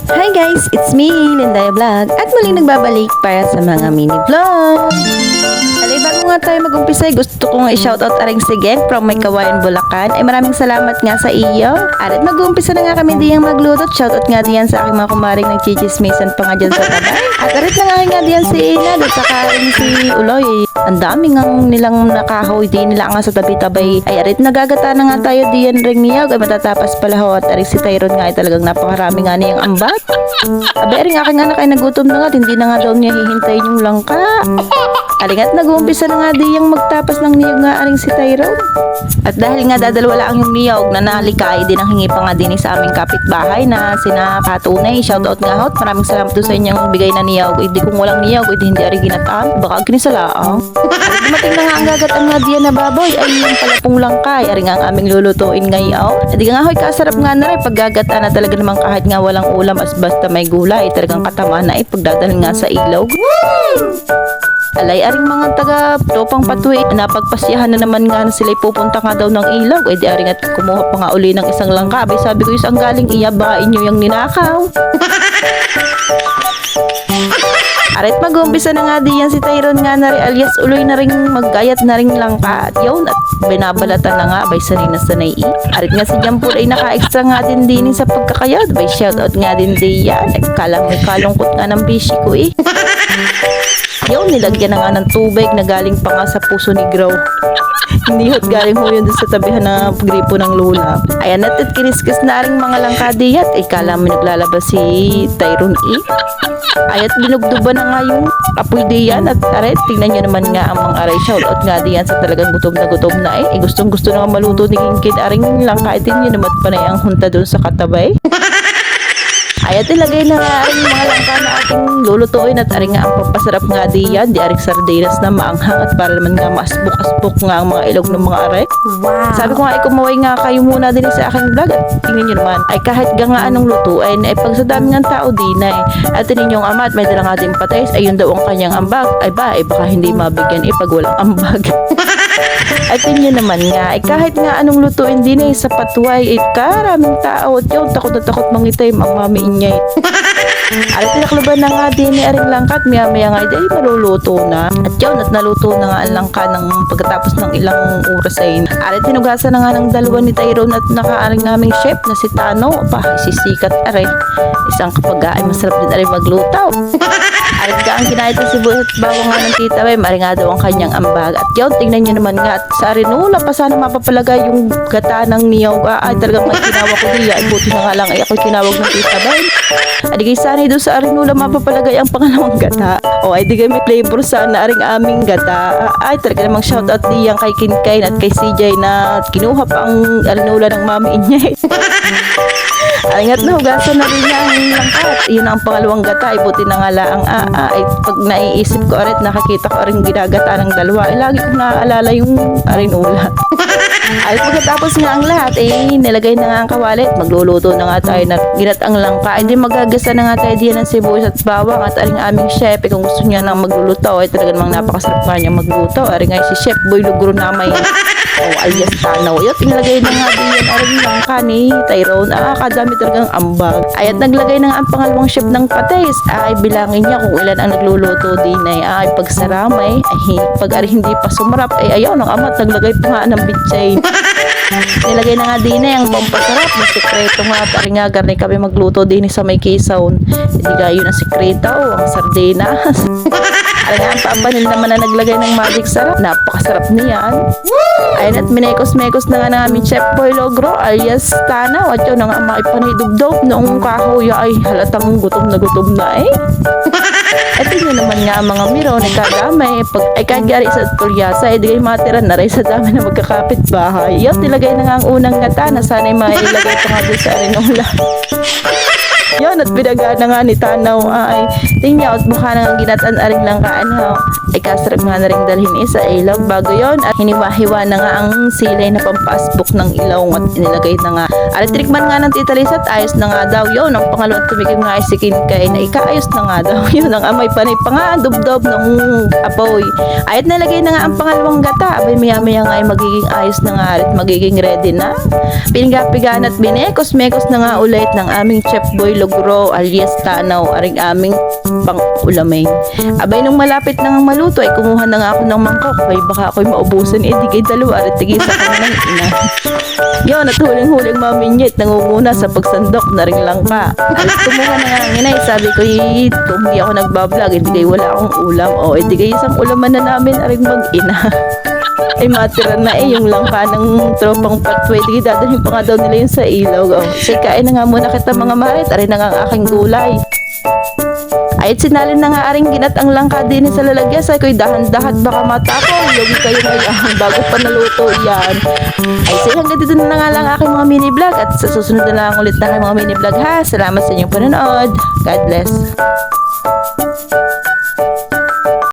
Hi guys, it's me, Lindaya Vlog, at muling nagbabalik para sa mga mini vlog. Alay, bago nga tayo mag-umpisa, gusto ko nga i-shoutout aring si Geng from May Kawayan, Bulacan. Ay maraming salamat nga sa iyo. At mag-uumpisa na nga kami diyang magluto. Shoutout nga diyan sa aking mga kumaring nag-chichismisan pa nga dyan sa tabay. At arit na nga diyan si Ina, at saka rin si Uloy. Ang dami nga nilang nakahoy, di nila nga sa tabi-tabay. Ay arit, nagagata na nga tayo diyan ring niyag. Ay matatapas pala ho. At arit si Tyrone nga ay talagang napakarami nga niyang ambat. Abay, aring aking anak ay nagutom na nga. Hindi na nga daw niya hihintayin yung langka. Aringat nag-uumpisa na nga diyang magtapas ng niyog nga aring si Tyrone. At dahil nga dadalwa lang yung niyog na nalikay din ang hingi pa nga din sa aming kapitbahay na sina Katunay. Shoutout nga hot. Maraming salamat doon sa inyong bigay na niyog. Hindi kung walang niyog, hindi aring ginataan. Baka kinisalaang. At dumating na nga ang gagataan nga diyan na baboy ay yung palapong langkay. Aring ang aming lulutuin ngayon. At di nga hoy, kasarap nga na rin paggagataan na talaga namang kahit nga walang ulam as basta may gulay. Talagang katamaan na pagdadalhin nga sa ilog. Alay, aring mga taga tropang patuwi, napagpasyahan na naman nga na sila'y pupunta nga daw ng ilaw. Di aring at kumuha pa nga uli ng isang langka. Abay, sabi ko isang galing iya, baka inyo yung ninakaw. Arit, mag-umpisa na nga diyan si Tyrone nga na rin, alias Uloy na rin maggayat na rin langka. At yun, at binabalatan na nga, abay sanay na sanay Arit nga si Jampul ay naka-extra nga din sa pagkakayat. Abay, shoutout nga din diyan. Kalang may kalungkot nga ng bishi ko Yun, nilagyan na nga ng tubig na galing pa nga sa puso ni Grow. Hindi hot, galing ho yun doon sa tabihan na gripo ng lula. Ayan, at kiniskis na rin mga langka diyat. Kala mo naglalabas si Tyrone Ayat binugduba na nga yung apoy diyan. At aret, tingnan nyo naman nga ang mga aray. Shoutout nga diyan sa talagang gutom na gustong gusto na nga maluto ni Kingkid aring langka. Tingnan nyo naman pa na ang hunta doon sa katabay. Ayat, ilagay na nga aring mga langka na ating lulutuin at aring nga ang papasarap nga diyan. Di aring sardinas na maanghang at para naman nga maasbok-asbok nga ang mga ilog ng mga aray. Wow. Sabi ko nga ay kumaway nga kayo muna din sa aking vlog at tingnan nyo naman ay kahit gangaan ng lutuin ay pag sa dami ng tao din at ninyong ama at may dala nga din patays ayun daw ang kanyang ambag ay baka hindi mabigyan pag walang ambag. At yun naman nga, kahit nga anong lutuin din sa patway, karaming tao at yun, takot na takot mangitay, ang mami inyay. Arit, tinakluban na nga din aring langka at maya nga, ay maluluto na. At yun, at naluto na nga ang langka ng pagkatapos ng ilang oras ay. Arit, tinugasan na nga ng dalawa ni Tyrone at nakaaring naming chef na si Tano. Sisikat arit. Isang kapag ay masarap din aring maglutaw. Arit ka ang kinahit na sibuyas at bawang nga ng tita Bem, aring nga daw ang kanyang ambag. At yun, tingnan nyo naman nga at sa arinula pa sana mapapalagay yung gata ng niyog. Ay talagang may tinawag ko diya. Buti na nga lang ay ako tinawag ng tita Bem. At di sana doon sa arinula mapapalagay ang pangalawang gata. O ay di may flavor sana aring aming gata. Ay talaga namang shoutout diyan kay Kinkain at kay CJ na kinuha pa ang arinula ng mami niya. Aringat na hugasan na rin niya ang langkat. Yun ang pangalawang gata. Ay buti na nga lang ay pag naiisip ko arit nakakita ko rin ginagata ng dalawa. Ay lagi kong naaalala yung arinula. At pagkatapos nga ang lahat nilagay na nga ang kawalit. Magluluto na nga tayo na ginat ang langka. Hindi magagasa na nga tayo diyan ng sibuyas at bawang. At aring aming chef kung gusto niya nang magluluto ay talaga namang napakasarap nga niya magluto. Aring ay si Chef Boy Lugro na may alias Tanaw. Yun, inilagay na nga diyan aring langka ni Tyrone. Kadami talagang ambag. Ay at naglagay na nga ang pangalawang chef ng patays. Ay bilangin niya kung ilan ang nagluluto din ay pagsaramay. Ay pag hindi pa sumarap ay ayaw ng amat naglagay pa nga ng bitchay. Nilagay na nga din ang pampasarap na sikreto nga at aring nga garni kami magluto din sa may kisaon. Hindi nga yun ang sikreto ang sardinas. Aring nga ang papanil naman na naglagay ng magic sarap. Napakasarap niyan. Ayun at minekos-mekos na nga namin Chef Boy Logro alias Tanaw at yun ang maipanidubdob noong kahoy ay halatang gutom na At yun naman nga mga miro na kadamay pag ay kagari sa tulyasa di kayo matira na rin sa dami na magkakapit bahay. Yun, nilagay na nga ang unang gata na sana'y mailagay pa nga doon sa arinola. Yun, at binaga na nga ni Tanaw ay tingnan at mukha na nga ginataan aring langkaan ay kasarap nga na rin dalhin sa ilaw bago yon at hiniwa-hiwa na nga ang silay na pampasbok ng ilaw at inilagay na nga. At trikman nga ng Tita Lisa at ayos na nga daw yun. Ang pangalawang tumigil nga ay si Kinkay na ikaayos na nga daw yun. Ang amay panay pa nga dubdob ng apoy. Ayat nalagay na nga ang pangalawang gata. Abay maya-maya nga ay magiging ayos na nga at magiging ready na. Pinagapigan at binekos-mekos na nga ulit ng aming Chef Boy Logro puro alias tanaw aring aming pang ulamay. Abay nung malapit na nga maluto ay kumuha na nga ako ng mangkok. Ay baka ako'y maubusan di kay dalawa at tigay sa kanilang ina. Yun at huling-huling maminyit nangunguna sa pagsandok na ring langka. At kumuha na nga ang inay. Sabi ko kung hindi ako nagbablog hindi kay wala akong ulam. O edi kay isang ulaman na namin aring mag-ina. Ay matira na yung langka ng tropang patway. Di dadalhin pa nga daw nila yun sa ilog. O, say kain na nga muna kita mga marit. Arin na nga ang aking gulay. Ay sinalin na nga aring ginat ang langka din sa lalagyan. Say ko'y dahan-dahan baka matakaw. Yogi kayo ngayon bago pa naluto yan. Ay say hanggang dito na nga lang aking mga mini vlog. At sa susunod na lang ulit na aking mga mini vlog ha. Salamat sa inyong panonood. God bless.